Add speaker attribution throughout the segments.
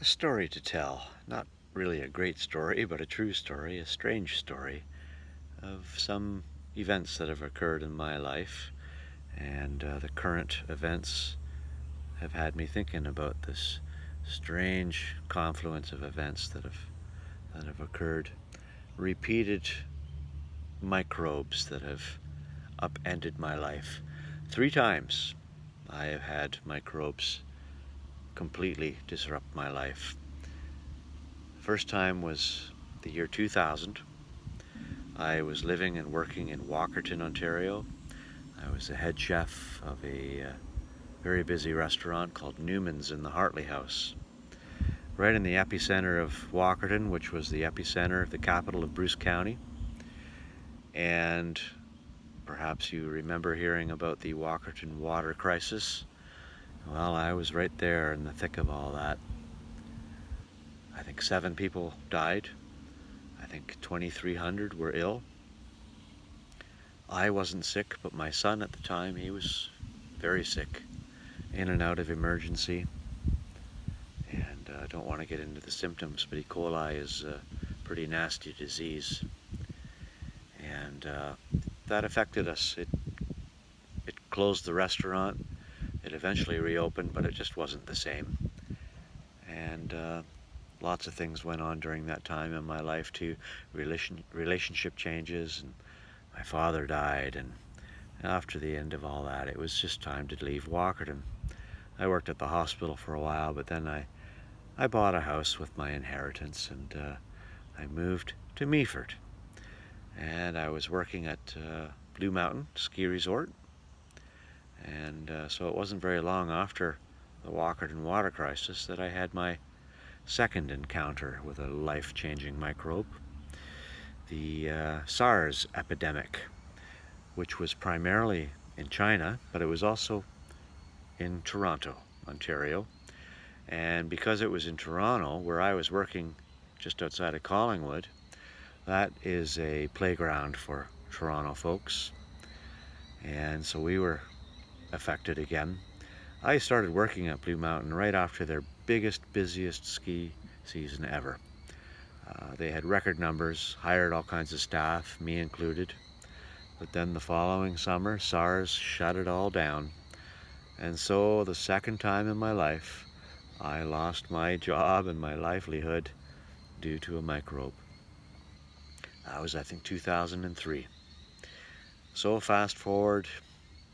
Speaker 1: A story to tell. Not really a great story, but a true story, a strange story of some events that have occurred in my life. And the current events have had me thinking about this strange confluence of events that have occurred. Repeated microbes that have upended my life. 3 times I have had microbes completely disrupt my life. First time was the year 2000. I was living and working in Walkerton, Ontario. I was the head chef of a very busy restaurant called Newman's in the Hartley House, right in the epicenter of Walkerton, which was the epicenter of the capital of Bruce County. And perhaps you remember hearing about the Walkerton water crisis. Well, I was right there in the thick of all that. I think 7 people died. I think 2,300 were ill. I wasn't sick, but my son at the time, he was very sick, in and out of emergency. And I don't want to get into the symptoms, but E. coli is a pretty nasty disease. And that affected us. It closed the restaurant. It eventually reopened, but it just wasn't the same. And lots of things went on during that time in my life too. Relationship changes, and my father died, and after the end of all that, it was just time to leave Walkerton. I worked at the hospital for a while, but then I bought a house with my inheritance, and I moved to Meaford. And I was working at Blue Mountain Ski Resort. And so it wasn't very long after the Walkerton water crisis that I had my second encounter with a life-changing microbe, the SARS epidemic, which was primarily in China, but it was also in Toronto, Ontario. And because it was in Toronto, where I was working just outside of Collingwood, that is a playground for Toronto folks. And so we were affected again. I started working at Blue Mountain right after their biggest, busiest ski season ever. They had record numbers, hired all kinds of staff, me included. But then the following summer, SARS shut it all down. And so the second time in my life, I lost my job and my livelihood due to a microbe. That was, I think, 2003. So fast forward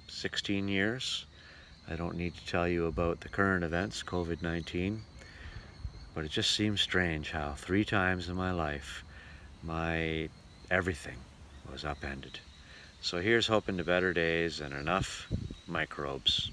Speaker 1: 16 years. I don't need to tell you about the current events, COVID-19, but it just seems strange how 3 times in my life, my everything was upended. So here's hoping to better days and enough microbes.